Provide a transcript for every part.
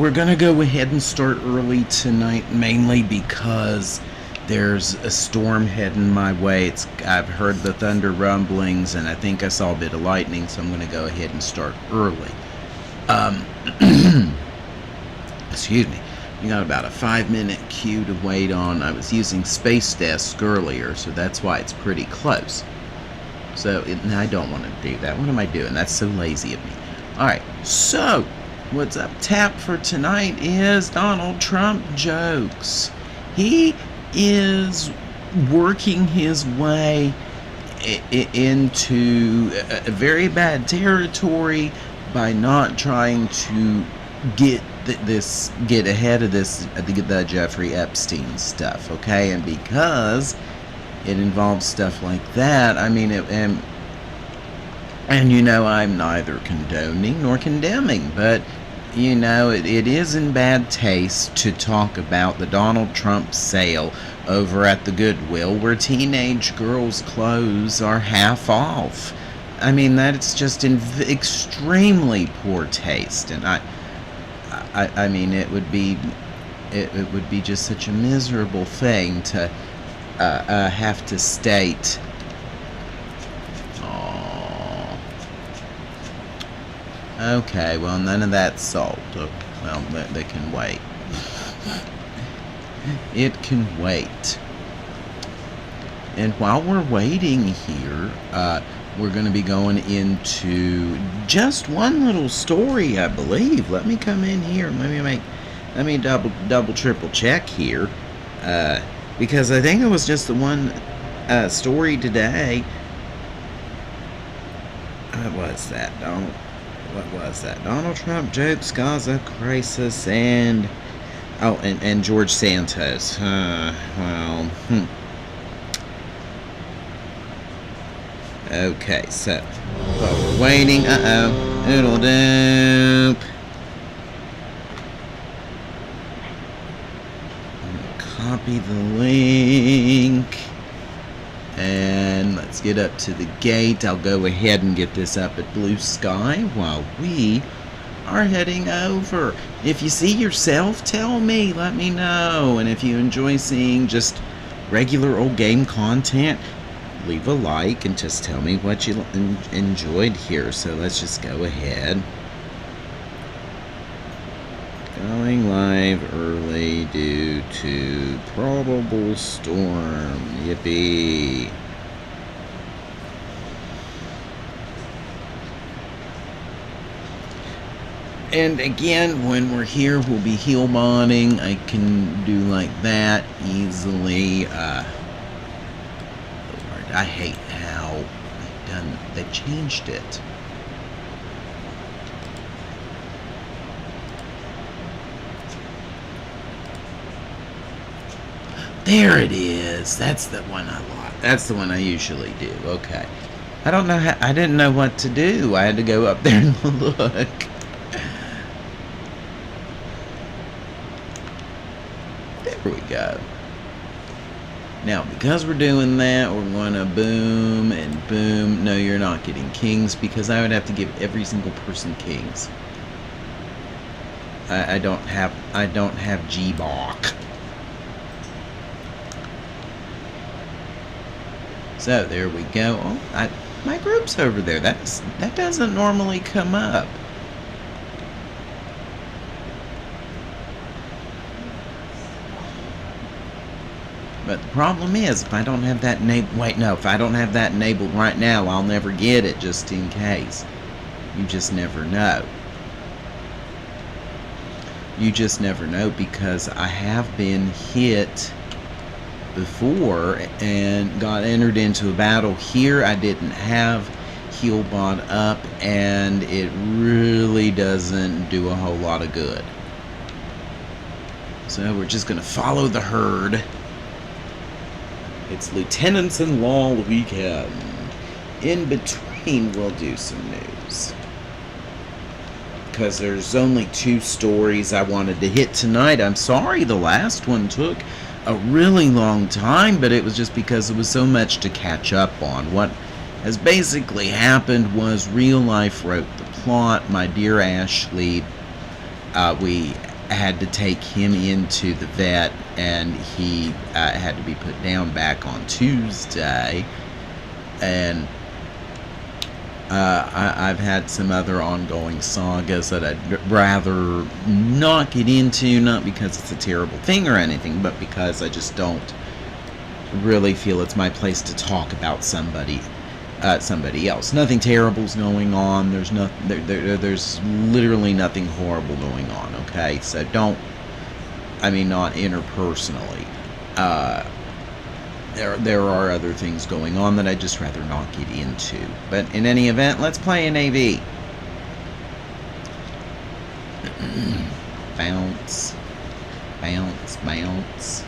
we're gonna go ahead and start early tonight, mainly because there's a storm heading my way. I've heard the thunder rumblings, and I think I saw a bit of lightning, so I'm gonna go ahead and start early. Excuse me. We got about a 5-minute queue to wait on. I was using Space Desk earlier, so that's why it's pretty close. So, I don't want to do that. What am I doing? That's so lazy of me. Alright, so, what's up tap for tonight is Donald Trump jokes. He is working his way into a very bad territory by not trying to get ahead of the Jeffrey Epstein stuff, okay? And because it involves stuff like that, I mean, and you know, I'm neither condoning nor condemning, but you know, it is in bad taste to talk about the Donald Trump sale over at the Goodwill where teenage girls' clothes are half off. I mean, that's just in extremely poor taste, and I mean, it would be just such a miserable thing to have to state. Aww. Okay, well, none of that's sold. Well, they can wait. It can wait. And while we're waiting here, we're going to be going into just one little story, I believe. Let me come in here. Let me double triple check here, because I think it was just the one story today. What was that? Donald Trump jokes, Gaza crisis, and George Santos. Okay, so while we're waiting, oodle doop. Copy the link, and let's get up to the gate. I'll go ahead and get this up at Blue Sky while we are heading over. If you see yourself, tell me, let me know. And if you enjoy seeing just regular old game content, leave a like and just tell me what you enjoyed here. So let's just go ahead. Going live early due to probable storm. Yippee. And again, when we're here, we'll be Healbotting. I can do like that easily. I hate how they changed it. There it is. That's the one I like. That's the one I usually do. Okay. I don't know how. I didn't know what to do. I had to go up there and look. There we go. Now, because we're doing that, we're going to boom and boom. No, you're not getting kings, because I would have to give every single person kings. I don't have G-Bach. So there we go. Oh, my group's over there. That doesn't normally come up. But the problem is, if I don't have that if I don't have that enabled right now, I'll never get it, just in case. You just never know. You just never know, because I have been hit before and got entered into a battle here. I didn't have Healbot up, and it really doesn't do a whole lot of good. So we're just going to follow the herd. It's Lieutenants-in-Law weekend. In between, we'll do some news, because there's only 2 stories I wanted to hit tonight. I'm sorry the last one took a really long time, but it was just because there was so much to catch up on. What has basically happened was Real Life wrote the plot. My dear Ashley, we had to take him into the vet, and he had to be put down back on Tuesday. And I've had some other ongoing sagas that I'd rather not get into, not because it's a terrible thing or anything, but because I just don't really feel it's my place to talk about somebody else. Nothing terrible's going on. There's there's literally nothing horrible going on. Okay, so not interpersonally. There are other things going on that I'd just rather not get into. But in any event, let's play an AV. Bounce, bounce, bounce.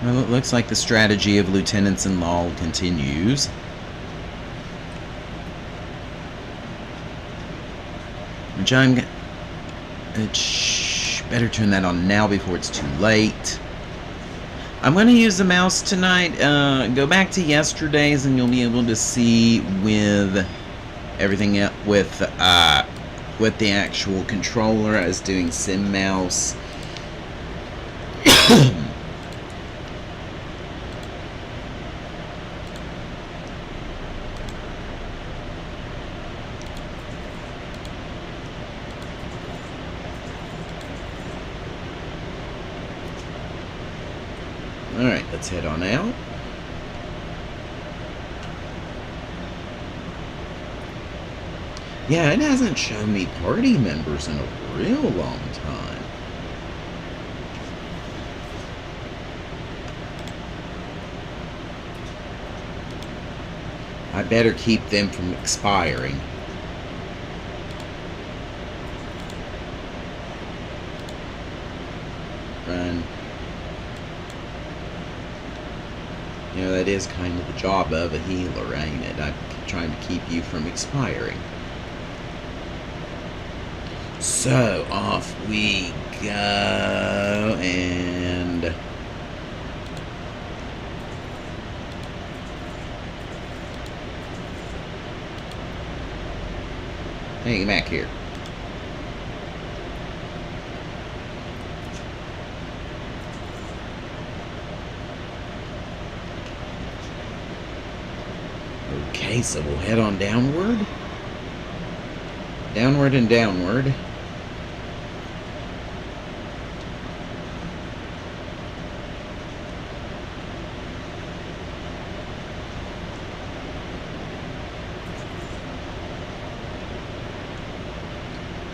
Well, it looks like the strategy of lieutenants-in-law continues. Which better turn that on now before it's too late. I'm going to use the mouse tonight. Go back to yesterday's and you'll be able to see with everything with the actual controller. I was doing sim mouse. Alright, let's head on out. Yeah, it hasn't shown me party members in a real long time. I better keep them from expiring. Run. You know, that is kind of the job of a healer, ain't it? I'm trying to keep you from expiring. So, off we go, and... Hey, get back here. Okay, so we'll head on downward. Downward and downward.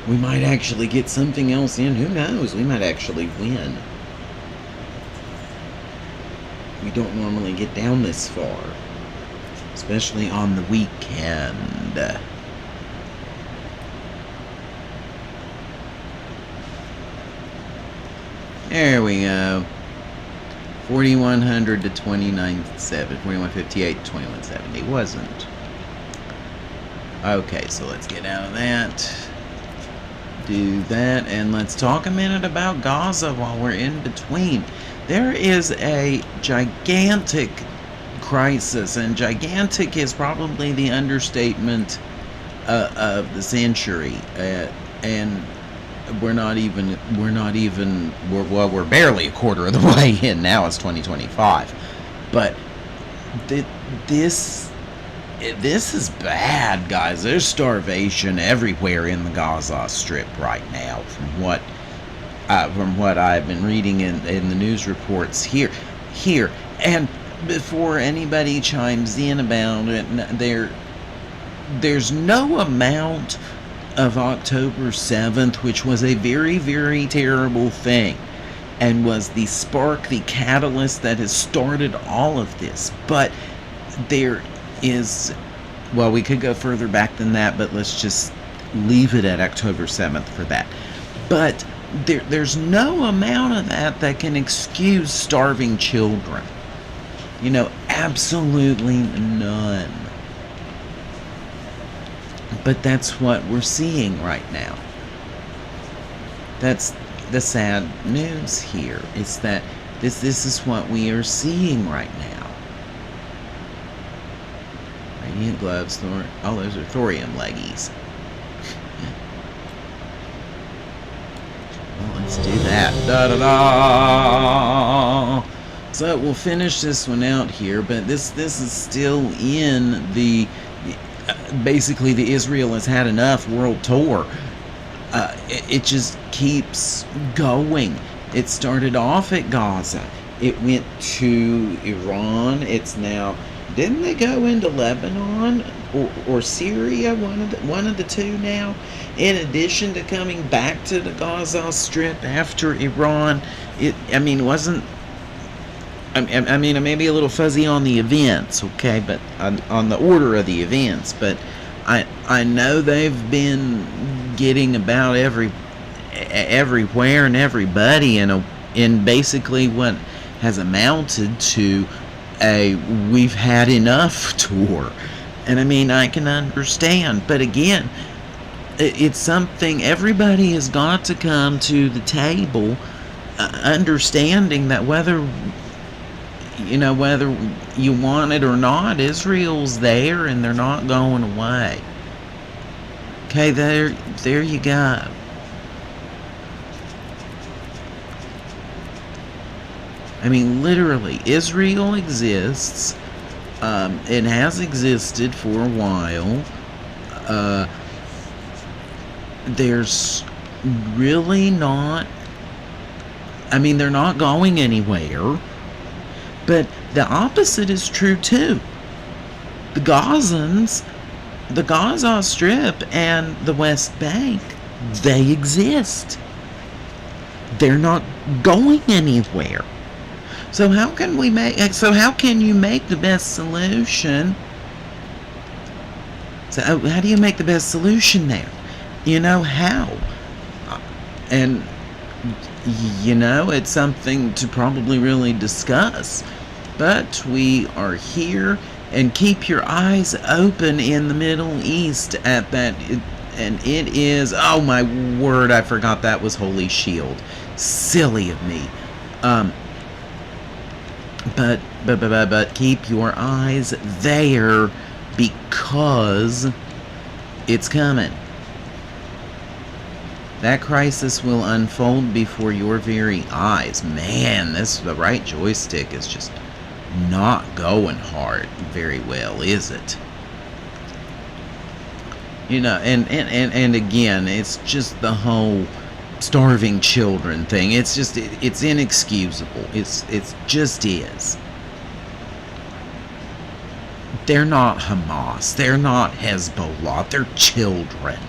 We might actually get something else in. Who knows? We might actually win. We don't normally get down this far. Especially on the weekend. There we go. 4,100 to 29.7. 4,158 to 21.70. Wasn't. Okay, so let's get out of that. Do that, and let's talk a minute about Gaza while we're in between. There is a gigantic crisis, and gigantic is probably the understatement of the century, and we're barely a quarter of the way in. Now it's 2025, but this is bad, guys. There's starvation everywhere in the Gaza Strip right now, from what I've been reading in the news reports here, and before anybody chimes in about it, there's no amount of October 7th, which was a very, very terrible thing, and was the spark, the catalyst that has started all of this. But there is, well, we could go further back than that, but let's just leave it at October 7th for that. But there's no amount of that can excuse starving children. You know, absolutely none. But that's what we're seeing right now. That's the sad news here. Is that this is what we are seeing right now. Radiant gloves, all those are thorium leggies. Well, let's do that. Da-da-da! So we'll finish this one out here, but this is still in the... basically, the Israel has had enough world tour. It just keeps going. It started off at Gaza. It went to Iran. It's now... Didn't they go into Lebanon or Syria? One of the two now. In addition to coming back to the Gaza Strip after Iran, I mean, I may be a little fuzzy on the events, okay, but on the order of the events. But I know they've been getting about everywhere and everybody in basically what has amounted to a "we've had enough" tour. And I mean, I can understand, but again, it's something everybody has got to come to the table understanding that whether you want it or not, Israel's there and they're not going away. Okay, there you go. I mean, literally, Israel exists. It has existed for a while. There's really not... I mean, they're not going anywhere. But the opposite is true, too. The Gazans, the Gaza Strip, and the West Bank, they exist. They're not going anywhere. So how can you make the best solution? So how do you make the best solution there? How? And it's something to probably really discuss. But we are here, and keep your eyes open in the Middle East at that. And it is, oh my word, I forgot that was Holy Shield. Silly of me. But keep your eyes there, because it's coming. That crisis will unfold before your very eyes. Man, the right joystick is just not going hard very well, is it? And again, it's just the whole starving children thing. It's just, it's inexcusable. It just is. They're not Hamas. They're not Hezbollah. They're children.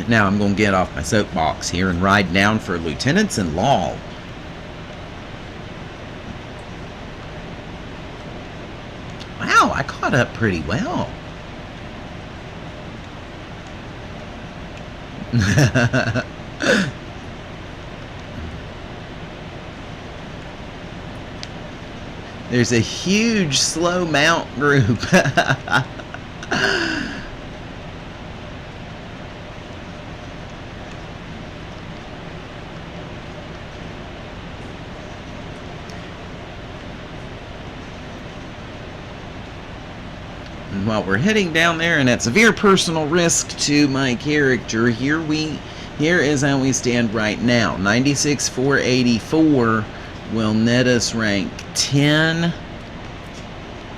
Now I'm going to get off my soapbox here and ride down for lieutenants in law. Wow, I caught up pretty well. There's a huge slow mount group. While we're heading down there, and at severe personal risk to my character, here is how we stand right now. 96,484 will net us rank 10,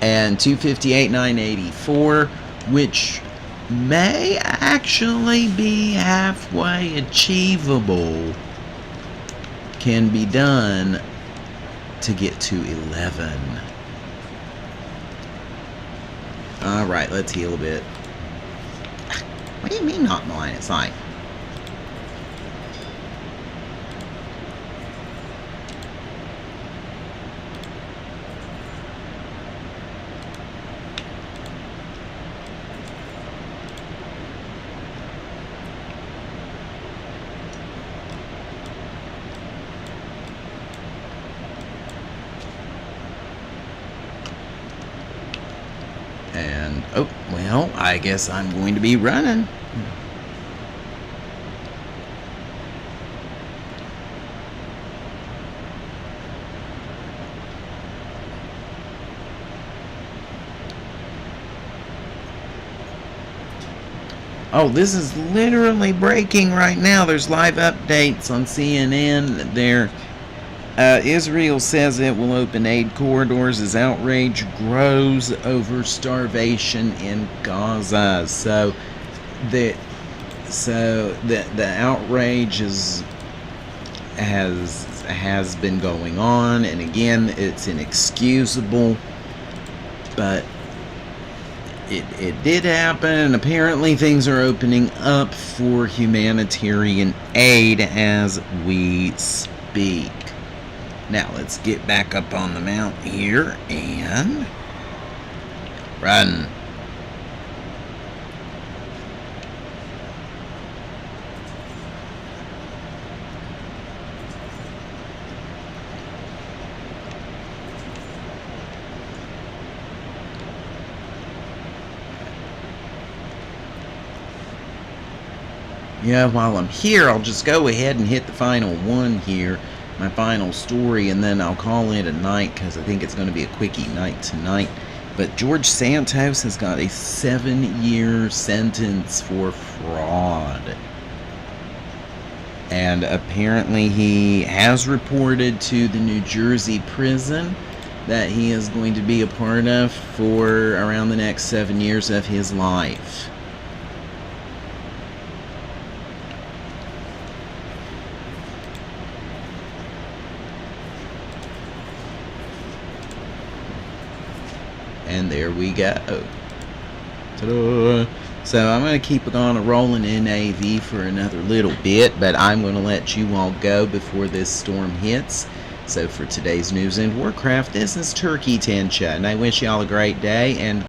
and 258,984, which may actually be halfway achievable, can be done to get to 11. Alright, let's heal a bit. What do you mean not in line of sight? And, oh, well, I guess I'm going to be running. Oh, this is literally breaking right now. There's live updates on CNN. Israel says it will open aid corridors as outrage grows over starvation in Gaza. The outrage has been going on, and again, it's inexcusable, but it did happen, and apparently things are opening up for humanitarian aid as we speak. Now let's get back up on the mount here and run. Yeah, while I'm here, I'll just go ahead and hit the final one here, my final story, and then I'll call it a night because I think it's going to be a quickie night tonight. But George Santos has got a 7-year sentence for fraud. And apparently he has reported to the New Jersey prison that he is going to be a part of for around the next 7 years of his life. And there we go. Ta-da. So I'm going to keep it on a rolling NAV for another little bit, but I'm going to let you all go before this storm hits. So for today's News and Warcraft, this is Turkeytentia, and I wish y'all a great day, and